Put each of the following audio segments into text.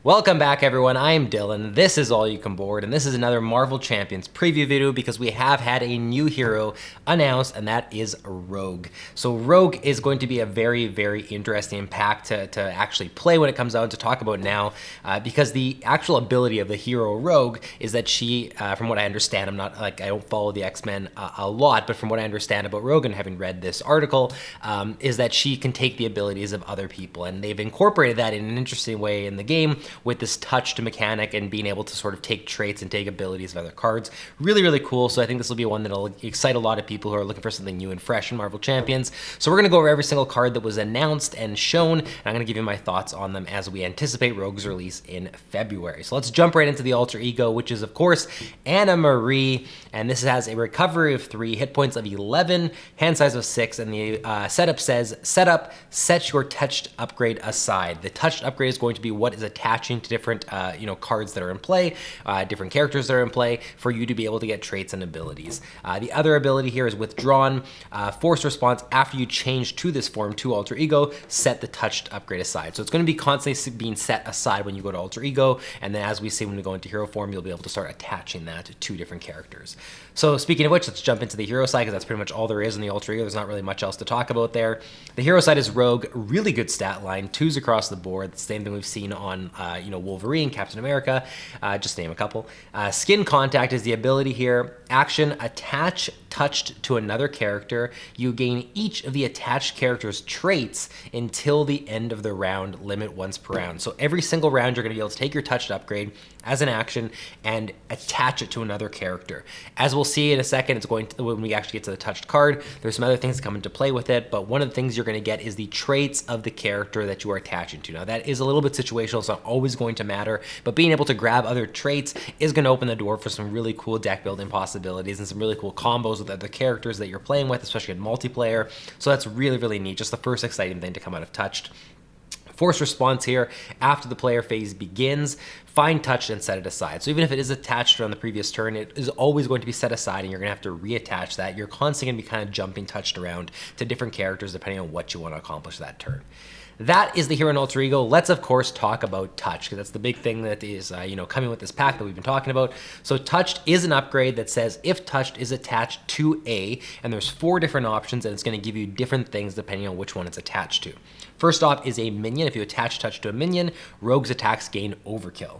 Welcome back, everyone. I am Dylan. This is All You Can Board, and this is another Marvel Champions preview video because we have had a new hero announced, and that is Rogue. So Rogue is going to be a very, very interesting pack to actually play when it comes out, to talk about now, because the actual ability of the hero Rogue is that she, from what I understand, I don't follow the X-Men a lot, but from what I understand about Rogue and having read this article, is that she can take the abilities of other people, and they've incorporated that in an interesting way in the game, with this touched mechanic and being able to sort of take traits and take abilities of other cards. Really, really cool. So I think this will be one that'll excite a lot of people who are looking for something new and fresh in Marvel Champions. So we're going to go over every single card that was announced and shown, and I'm going to give you my thoughts on them as we anticipate Rogue's release in February. So let's jump right into the alter ego, which is, of course, Anna Marie, and this has a recovery of 3, hit points of 11, hand size of 6, and the setup says, setup, set your touched upgrade aside. The touched upgrade is going to be what is attaching to different cards that are in play, different characters that are in play, for you to be able to get traits and abilities. The other ability here is withdrawn, force response after you change to this form to alter ego, set the touched upgrade aside. So it's going to be constantly being set aside when you go to alter ego, and then as we see when we go into hero form, you'll be able to start attaching that to different characters. So speaking of which, let's jump into the hero side, because that's pretty much all there is in the alter ego. There's not really much else to talk about there. The hero side is Rogue, really good stat line, 2s across the board, the same thing we've seen on Wolverine, Captain America, just to name a couple. Skin contact is the ability here. Action, attach touched to another character. You gain each of the attached character's traits until the end of the round, limit once per round. So every single round, you're going to be able to take your touched upgrade as an action and attach it to another character. As we'll see in a second, it's going to, when we actually get to the touched card, there's some other things that come into play with it, but one of the things you're going to get is the traits of the character that you are attaching to. Now, that is a little bit situational. It's not always going to matter, but being able to grab other traits is going to open the door for some really cool deck building possibilities and some really cool combos with other characters that you're playing with, especially in multiplayer. So that's really, really neat. Just the first exciting thing to come out of touched. Force response here, after the player phase begins, find touched and set it aside. So even if it is attached on the previous turn, it is always going to be set aside, and you're going to have to reattach that. You're constantly going to be kind of jumping touched around to different characters depending on what you want to accomplish that turn. That is the hero and alter ego. Let's, of course, talk about touch, because that's the big thing that is coming with this pack that we've been talking about. So touched is an upgrade that says if touched is attached to A, and there's 4 different options, and it's going to give you different things depending on which one it's attached to. First off is a minion. If you attach touch to a minion, Rogue's attacks gain overkill.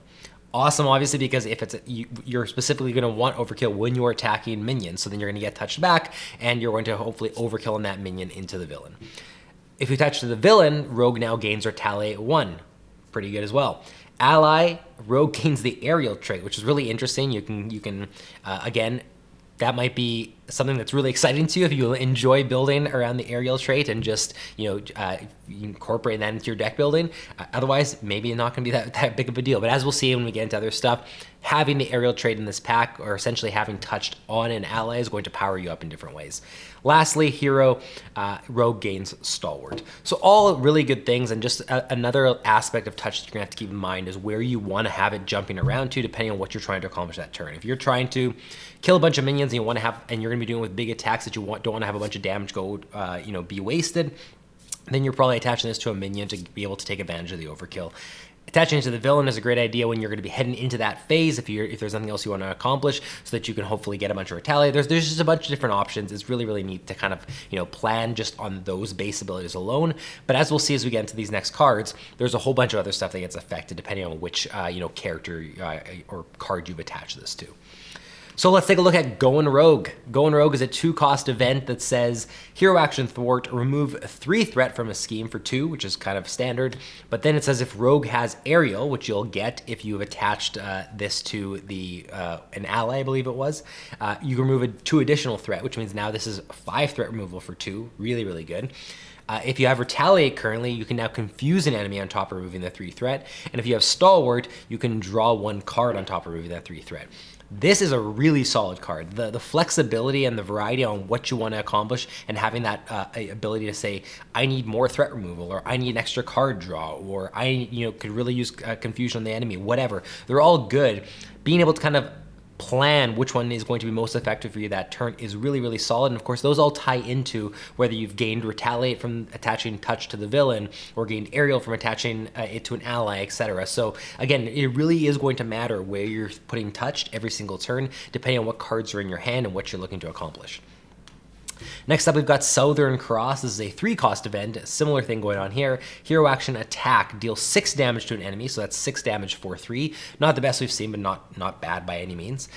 Awesome, obviously, because if it's you're specifically going to want overkill when you're attacking minions, so then you're going to get touched back, and you're going to hopefully overkill on that minion into the villain. If you attach to the villain, Rogue now gains Retaliate 1. Pretty good as well. Ally, Rogue gains the aerial trait, which is really interesting. You can again, that might be something that's really exciting to you if you enjoy building around the aerial trait and just incorporate that into your deck building. Otherwise, maybe not going to be that big of a deal. But as we'll see when we get into other stuff, having the aerial trait in this pack, or essentially having touched on an ally, is going to power you up in different ways. Lastly, hero, Rogue gains stalwart. So all really good things, and just another aspect of touch that you're gonna have to keep in mind is where you want to have it jumping around to, depending on what you're trying to accomplish that turn. If you're trying to kill a bunch of minions and you want to have, and you're gonna be doing with big attacks that you don't want to have a bunch of damage go, be wasted, then you're probably attaching this to a minion to be able to take advantage of the overkill. Attaching it to the villain is a great idea when you're going to be heading into that phase, if there's something else you want to accomplish, so that you can hopefully get a bunch of retaliate. There's just a bunch of different options. It's really, really neat to kind of plan just on those base abilities alone. But as we'll see as we get into these next cards, there's a whole bunch of other stuff that gets affected depending on which character or card you've attached this to. So let's take a look at Goin Rogue. Goin Rogue is a 2-cost event that says hero action thwart, remove 3 threat from a scheme for 2, which is kind of standard. But then it says if Rogue has aerial, which you'll get if you've attached this to an ally, I believe it was, you can remove 2 additional threat, which means now this is 5 threat removal for 2. Really, really good. If you have Retaliate currently, you can now confuse an enemy on top of removing the 3 threat. And if you have Stalwart, you can draw 1 card on top of removing that 3 threat. This is a really solid card. The flexibility and the variety on what you want to accomplish, and having that ability to say, I need more threat removal, or I need an extra card draw, or I could really use confusion on the enemy, whatever. They're all good. Being able to kind of plan which one is going to be most effective for you that turn is really, really solid. And of course, those all tie into whether you've gained Retaliate from attaching touch to the villain or gained Aerial from attaching it to an ally, etc. So again, it really is going to matter where you're putting touched every single turn, depending on what cards are in your hand and what you're looking to accomplish. Next up, we've got Southern Cross. This is a 3-cost event. A similar thing going on here. Hero action attack deals 6 damage to an enemy, so that's 6 damage for 3. Not the best we've seen, but not bad by any means.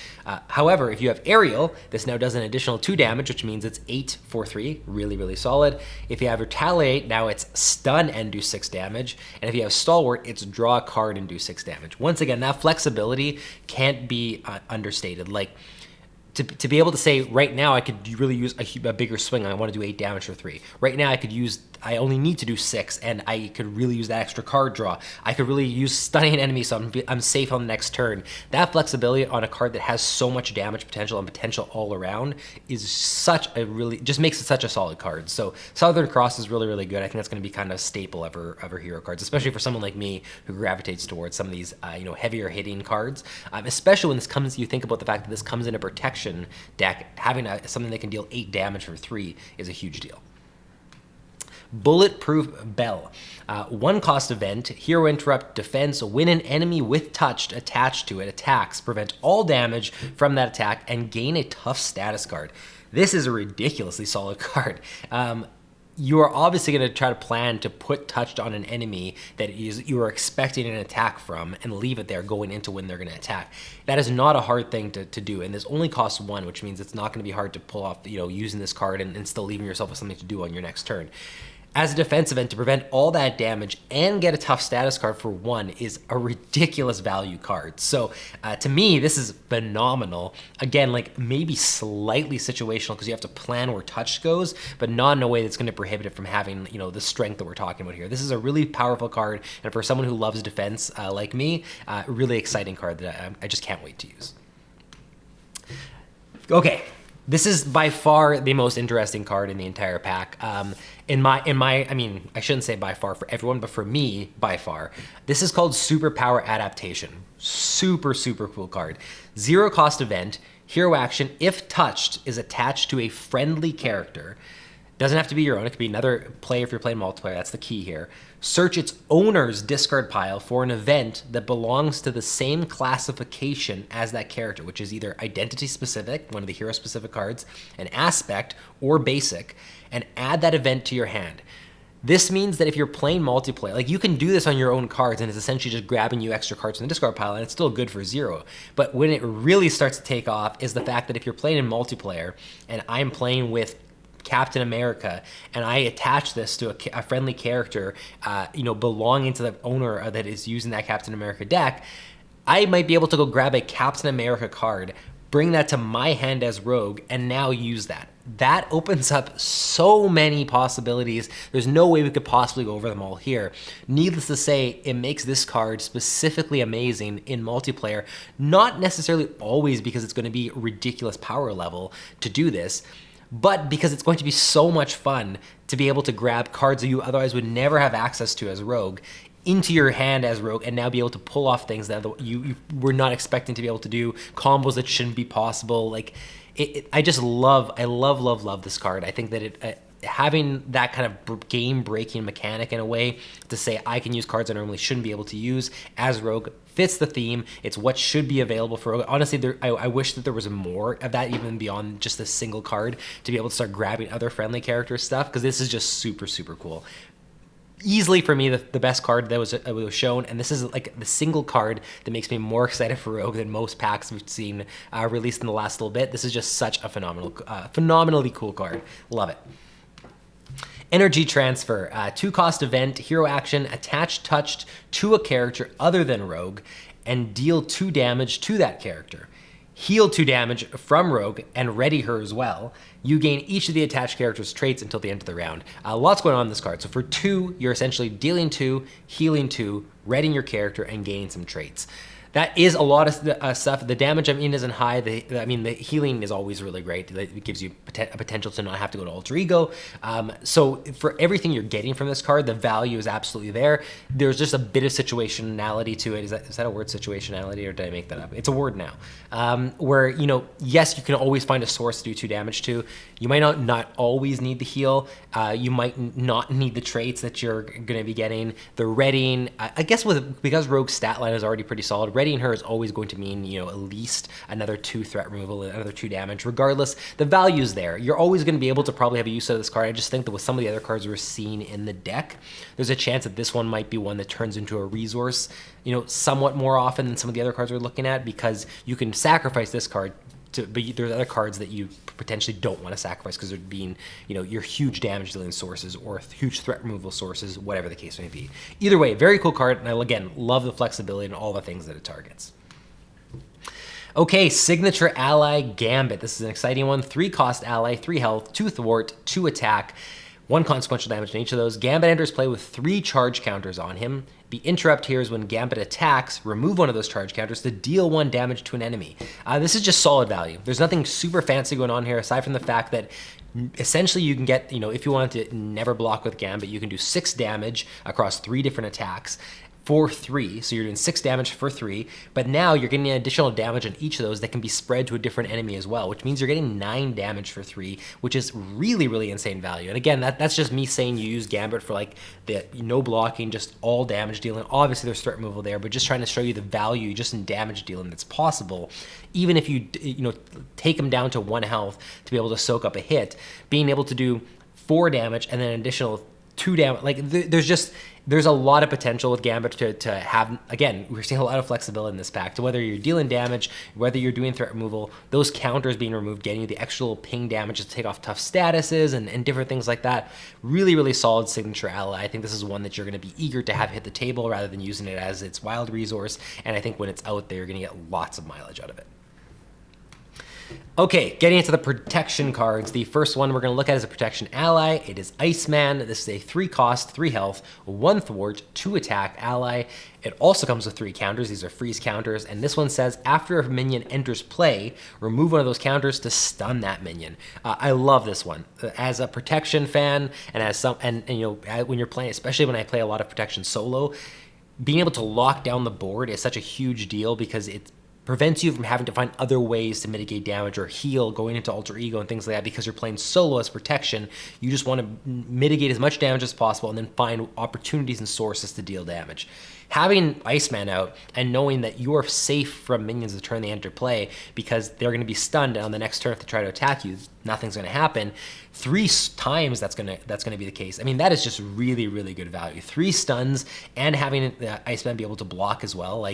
However, if you have Aerial, this now does an additional 2 damage, which means it's 8 for 3. Really, really solid. If you have Retaliate, now it's stun and do 6 damage. And if you have Stalwart, it's draw a card and do 6 damage. Once again, that flexibility can't be understated. Like, to be able to say, right now, I could really use a bigger swing. I want to do 8 damage for 3. Right now, I only need to do 6, and I could really use that extra card draw. I could really use stunning an enemy, so I'm safe on the next turn. That flexibility on a card that has so much damage potential and potential all around is just makes it such a solid card. So Southern Cross is really, really good. I think that's going to be kind of a staple of our hero cards, especially for someone like me who gravitates towards some of these heavier hitting cards. Especially when you think about the fact that this comes in a protection deck, having something that can deal 8 damage for 3 is a huge deal. Bulletproof Belle. 1-cost event, hero interrupt, defense, when an enemy with touched attached to it attacks, prevent all damage from that attack, and gain a tough status card. This is a ridiculously solid card. You are obviously going to try to plan to put touched on an enemy that you are expecting an attack from and leave it there going into when they're going to attack. That is not a hard thing to do, and this only costs 1, which means it's not going to be hard to pull off, using this card and still leaving yourself with something to do on your next turn. As a defense event, to prevent all that damage and get a tough status card for 1 is a ridiculous value card. So to me, this is phenomenal. Again, like maybe slightly situational because you have to plan where touch goes, but not in a way that's going to prohibit it from having the strength that we're talking about here. This is a really powerful card, and for someone who loves defense like me, really exciting card that I just can't wait to use. Okay. This is by far the most interesting card in the entire pack. I mean, I shouldn't say by far for everyone, but for me, by far. This is called Superpower Adaptation. Super, super cool card. 0-cost event, hero action, if touched, is attached to a friendly character. Doesn't have to be your own, it could be another player if you're playing multiplayer, that's the key here. Search its owner's discard pile for an event that belongs to the same classification as that character, which is either identity specific, one of the hero specific cards, an aspect, or basic, and add that event to your hand. This means that if you're playing multiplayer, like you can do this on your own cards and it's essentially just grabbing you extra cards from the discard pile and it's still good for 0. But when it really starts to take off is the fact that if you're playing in multiplayer and I'm playing with Captain America and I attach this to a friendly character, belonging to the owner that is using that Captain America deck, I might be able to go grab a Captain America card, bring that to my hand as Rogue, and now use that. That opens up so many possibilities. There's no way we could possibly go over them all here. Needless to say, it makes this card specifically amazing in multiplayer, not necessarily always because it's going to be ridiculous power level to do this, but because it's going to be so much fun to be able to grab cards that you otherwise would never have access to as Rogue into your hand as Rogue and now be able to pull off things that you were not expecting to be able to do, combos that shouldn't be possible. Like, I love this card. I think that having that kind of game-breaking mechanic in a way to say I can use cards I normally shouldn't be able to use as Rogue fits the theme. It's what should be available for Rogue. Honestly, I wish that there was more of that even beyond just this single card to be able to start grabbing other friendly character stuff, because this is just super, super cool. Easily for me the best card that was shown, and this is like the single card that makes me more excited for Rogue than most packs we've seen released in the last little bit. This is just such a phenomenally cool card. Love it. Energy Transfer, 2-cost event, hero action, attach touched to a character other than Rogue, and deal 2 damage to that character. Heal 2 damage from Rogue and ready her as well. You gain each of the attached character's traits until the end of the round. Lots going on in this card. So for 2, you're essentially dealing 2, healing 2, readying your character, and gaining some traits. That is a lot of stuff. The damage, I mean, isn't high. The healing is always really great. It gives you a potential to not have to go to Alter Ego. So for everything you're getting from this card, the value is absolutely there. There's just a bit of situationality to it. Is that a word, situationality, or did I make that up? It's a word now. Where, yes, you can always find a source to do 2 damage to. You might not always need the heal. You might not need the traits that you're going to be getting. The readying, I guess because Rogue's stat line is already pretty solid, readying her is always going to mean, at least another 2 threat removal, another 2 damage. Regardless, the value's there. You're always going to be able to probably have a use out of this card. I just think that with some of the other cards we're seeing in the deck, there's a chance that this one might be one that turns into a resource, somewhat more often than some of the other cards we're looking at, because you can sacrifice this card but there's other cards that you potentially don't want to sacrifice because they're being, your huge damage dealing sources or huge threat removal sources, whatever the case may be. Either way, very cool card, and I, again, love the flexibility and all the things that it targets. Okay, Signature Ally Gambit. This is an exciting one. 3 cost ally, 3 health, 2 thwart, 2 attack, 1 consequential damage in each of those. Gambit enters play with 3 charge counters on him. The interrupt here is when Gambit attacks, remove one of those charge counters to deal 1 damage to an enemy. This is just solid value. There's nothing super fancy going on here aside from the fact that essentially you can get, if you wanted to never block with Gambit, you can do 6 damage across 3 different attacks for 3, so you're doing 6 damage for 3, but now you're getting additional damage on each of those that can be spread to a different enemy as well, which means you're getting 9 damage for 3, which is really, really insane value. And again, that's just me saying you use Gambit for like the no blocking, just all damage dealing. Obviously there's threat removal there, but just trying to show you the value just in damage dealing that's possible. Even if you take him down to 1 health to be able to soak up a hit, being able to do 4 damage and then an additional 2 damage, like there's a lot of potential with Gambit to have, again, we're seeing a lot of flexibility in this pack, to whether you're dealing damage, whether you're doing threat removal, those counters being removed, getting you the extra little ping damage to take off tough statuses and different things like that. Really, really solid Signature Ally. I think this is one that you're going to be eager to have hit the table rather than using it as its wild resource, and I think when it's out there, you're going to get lots of mileage out of it. Okay, getting into the protection cards. The first one we're going to look at is a protection ally. It is Iceman. This is a 3 cost, 3 health, 1 thwart, 2 attack ally. It also comes with 3 counters. These are freeze counters. And this one says, after a minion enters play, remove one of those counters to stun that minion. I love this one. As a protection fan, and when you're playing, especially when I play a lot of protection solo, being able to lock down the board is such a huge deal because it prevents you from having to find other ways to mitigate damage or heal going into Alter Ego and things like that. Because you're playing solo as protection, you just want to mitigate as much damage as possible and then find opportunities and sources to deal damage. Having Iceman out and knowing that you're safe from minions the turn they enter play because they're going to be stunned on the next turn if they try to attack you, nothing's going to happen. 3 times that's going to be the case. I mean, that is just really, really good value. 3 stuns and having Iceman be able to block as well,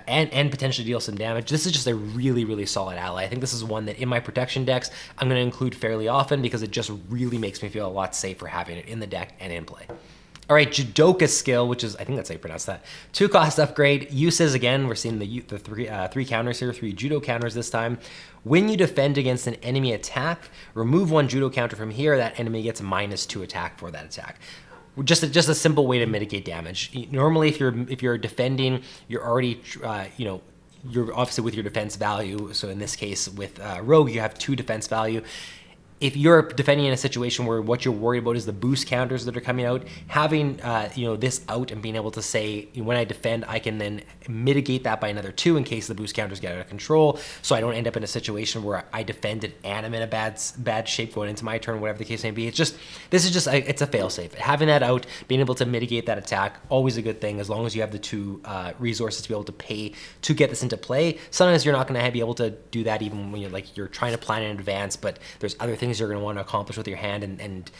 and potentially deal some damage. This is just a really, really solid ally. I think this is one that in my protection decks, I'm going to include fairly often because it just really makes me feel a lot safer having it in the deck and in play. All right, Judoka Skill, which is, I think that's how you pronounce that. 2 cost upgrade. Uses, again, we're seeing the 3 counters here, 3 judo counters this time. When you defend against an enemy attack, remove 1 judo counter from here. That enemy gets -2 attack for that attack. Just a simple way to mitigate damage. Normally, if you're defending, you're already you're obviously with your defense value. So in this case, with Rogue, you have 2 defense value. If you're defending in a situation where what you're worried about is the boost counters that are coming out, having this out and being able to say, when I defend, I can then mitigate that by another 2 in case the boost counters get out of control, so I don't end up in a situation where I defended and I'm in a bad shape going into my turn, whatever the case may be. It's a fail-safe. Having that out, being able to mitigate that attack, always a good thing as long as you have the 2 resources to be able to pay to get this into play. Sometimes you're not going to be able to do that even when you're trying to plan in advance, but there's other things you're going to want to accomplish with your hand, and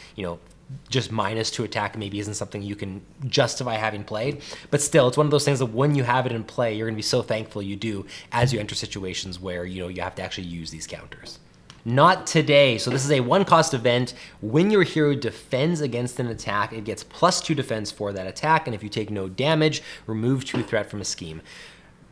just -2 attack maybe isn't something you can justify having played, but still, it's one of those things that when you have it in play, you're going to be so thankful you do as you enter situations where you have to actually use these counters. Not today. So this is a 1 cost event. When your hero defends against an attack, it gets +2 defense for that attack, and if you take no damage, remove 2 threat from a scheme.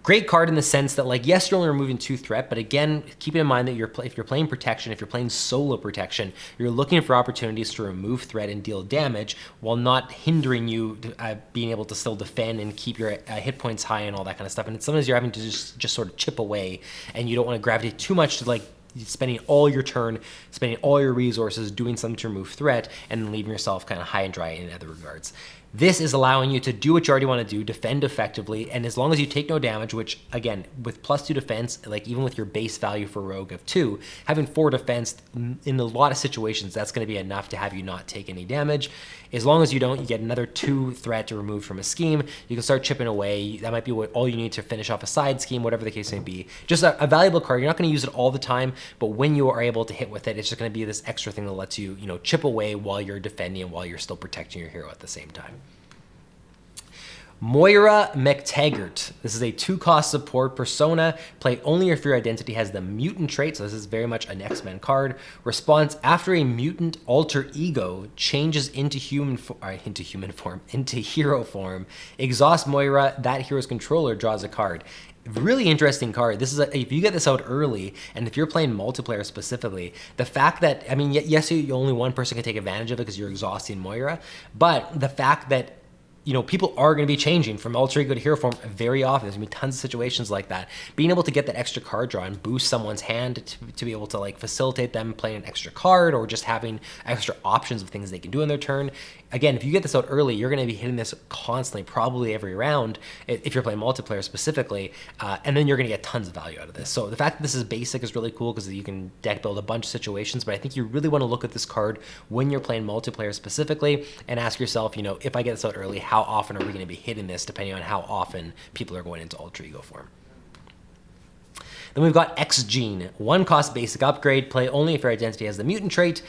Great card in the sense that, like, yes, you're only removing 2 threat, but again, keeping in mind that if you're playing protection, if you're playing solo protection, you're looking for opportunities to remove threat and deal damage while not hindering you being able to still defend and keep your hit points high and all that kind of stuff. And sometimes you're having to just sort of chip away, and you don't want to gravitate too much to, like, spending all your turn, spending all your resources doing something to remove threat, and then leaving yourself kind of high and dry in other regards. This is allowing you to do what you already want to do, defend effectively, and as long as you take no damage, which again, with +2 defense, like even with your base value for Rogue of 2, having 4 defense, in a lot of situations, that's going to be enough to have you not take any damage. As long as you don't, you get another 2 threat to remove from a scheme, you can start chipping away. That might be all you need to finish off a side scheme, whatever the case may be. Just a valuable card. You're not going to use it all the time, but when you are able to hit with it, it's just going to be this extra thing that lets you, chip away while you're defending and while you're still protecting your hero at the same time. Moira MacTaggert. This is a 2-cost support persona. Play only if your identity has the mutant trait, so this is very much an X-Men card. Response: after a mutant alter ego changes into hero form, exhaust Moira, that hero's controller draws a card. Really interesting card. This is if you get this out early, and if you're playing multiplayer specifically, the fact that, I mean, yes, only one person can take advantage of it because you're exhausting Moira, but the fact that people are going to be changing from alter ego to hero form very often. There's going to be tons of situations like that. Being able to get that extra card draw and boost someone's hand to be able to, like, facilitate them playing an extra card, or just having extra options of things they can do in their turn. Again, if you get this out early, you're going to be hitting this constantly, probably every round, if you're playing multiplayer specifically, and then you're going to get tons of value out of this. So the fact that this is basic is really cool because you can deck build a bunch of situations, but I think you really want to look at this card when you're playing multiplayer specifically and ask yourself, if I get this out early, how often are we going to be hitting this, depending on how often people are going into alter ego form. Then we've got X-Gene, 1-cost basic upgrade. Play only if your identity has the mutant trait.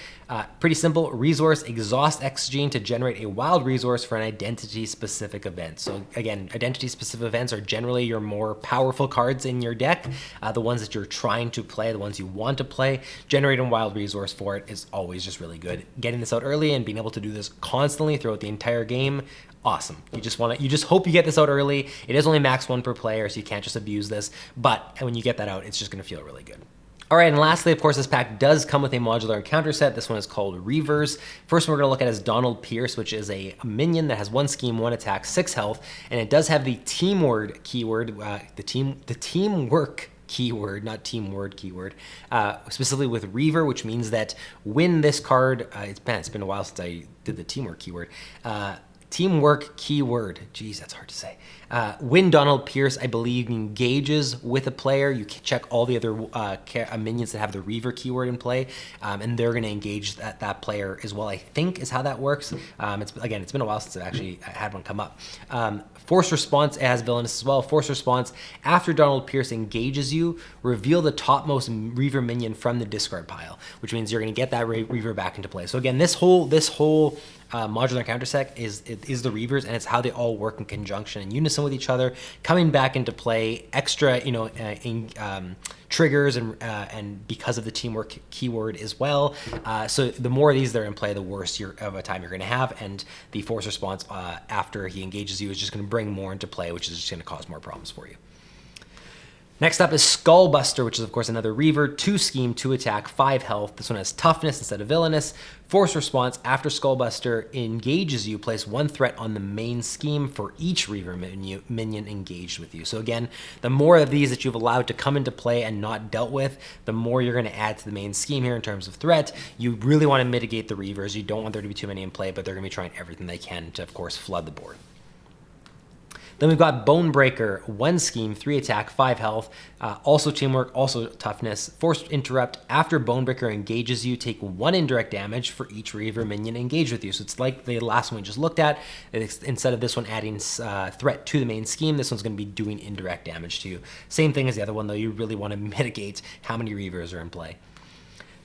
Pretty simple. Resource: exhaust X-Gene to generate a wild resource for an identity-specific event. So again, identity-specific events are generally your more powerful cards in your deck. The ones that you're trying to play, the ones you want to play. Generating a wild resource for it is always just really good. Getting this out early and being able to do this constantly throughout the entire game, awesome. You just hope you get this out early. It is only max 1 per player, so you can't just abuse this, but when you get that out, it's just going to feel really good. All right, and lastly, of course, this pack does come with a modular encounter set. This one is called Reavers. First one we're going to look at is Donald Pierce, which is a minion that has 1 scheme, 1 attack, 6 health, and it does have the teamword keyword, the teamwork keyword, not team word keyword, specifically with Reaver, which means that when this card, it's been a while since I did the teamwork keyword, teamwork keyword. Geez, that's hard to say. When Donald Pierce, I believe, engages with a player, you can check all the other minions that have the Reaver keyword in play, and they're going to engage that player as well, I think is how that works. It's been a while since I've actually had one come up. Force response, it has villainous as well. Force response: after Donald Pierce engages you, reveal the topmost Reaver minion from the discard pile, which means you're going to get that Reaver back into play. So again, this whole modular encounter set is the Reavers, and it's how they all work in conjunction and unison with each other, coming back into play, extra triggers and because of the teamwork keyword as well. So the more of these that are in play, the worse of a time you're going to have, and the force response after he engages you is just going to bring more into play, which is just going to cause more problems for you. Next up is Skullbuster, which is, of course, another Reaver. 2 scheme, 2 attack, 5 health. This one has toughness instead of villainous. Force response: after Skullbuster engages you, place 1 threat on the main scheme for each Reaver minion engaged with you. So again, the more of these that you've allowed to come into play and not dealt with, the more you're going to add to the main scheme here in terms of threat. You really want to mitigate the Reavers. You don't want there to be too many in play, but they're going to be trying everything they can to, of course, flood the board. Then we've got Bonebreaker, 1 scheme, 3 attack, 5 health, also teamwork, also toughness. Force interrupt: after Bonebreaker engages you, take 1 indirect damage for each Reaver minion engaged with you. So it's like the last one we just looked at. Instead of this one adding threat to the main scheme, this one's going to be doing indirect damage to you. Same thing as the other one, though. You really want to mitigate how many Reavers are in play.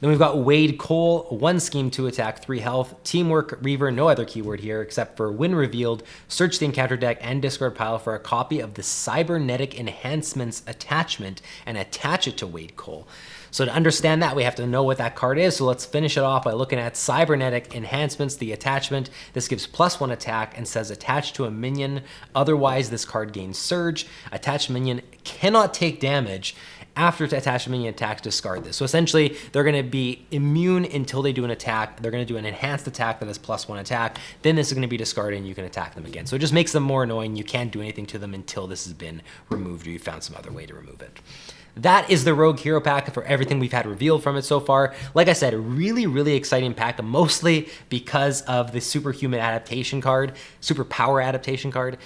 Then we've got Wade Cole, 1 scheme, 2 attack, 3 health, teamwork, Reaver, no other keyword here except for when revealed, search the encounter deck and discard pile for a copy of the Cybernetic Enhancements attachment and attach it to Wade Cole. So to understand that, we have to know what that card is. So let's finish it off by looking at Cybernetic Enhancements, the attachment. This gives +1 attack and says attach to a minion. Otherwise, this card gains surge. Attached minion cannot take damage. After attached minion attacks, discard this. So essentially, they're going to be immune until they do an attack. They're going to do an enhanced attack that has +1 attack. Then this is going to be discarded and you can attack them again. So it just makes them more annoying. You can't do anything to them until this has been removed or you found some other way to remove it. That is the Rogue Hero Pack for everything we've had revealed from it so far. Like I said, a really, really exciting pack, mostly because of the Superhuman Adaptation card, Superpower Adaptation card,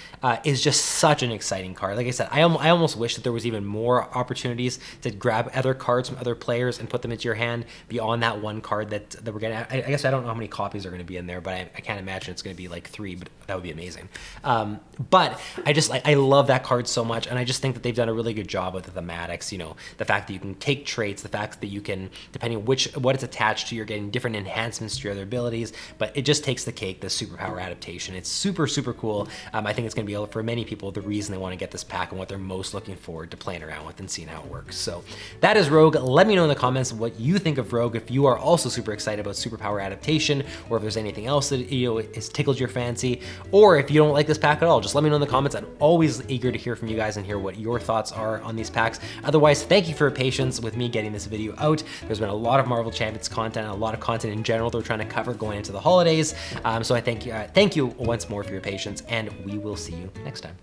is just such an exciting card. Like I said, I almost wish that there was even more opportunities to grab other cards from other players and put them into your hand beyond that one card that we're getting. I guess I don't know how many copies are going to be in there, but I can't imagine it's going to be like 3, but that would be amazing. But I love that card so much, and I just think that they've done a really good job with the thematics. You know, the fact that you can take traits, the fact that you can, depending on what it's attached to, you're getting different enhancements to your other abilities, but it just takes the cake, the Superpower Adaptation. It's super, super cool. I think it's going to be, for many people, the reason they want to get this pack and what they're most looking forward to playing around with and seeing how it works. So that is Rogue. Let me know in the comments what you think of Rogue, if you are also super excited about Superpower Adaptation, or if there's anything else that has tickled your fancy, or if you don't like this pack at all. Just let me know in the comments. I'm always eager to hear from you guys and hear what your thoughts are on these packs. Otherwise, thank you for your patience with me getting this video out. There's been a lot of Marvel Champions content, and a lot of content in general that we're trying to cover going into the holidays. So I thank you once more for your patience, and we will see you next time.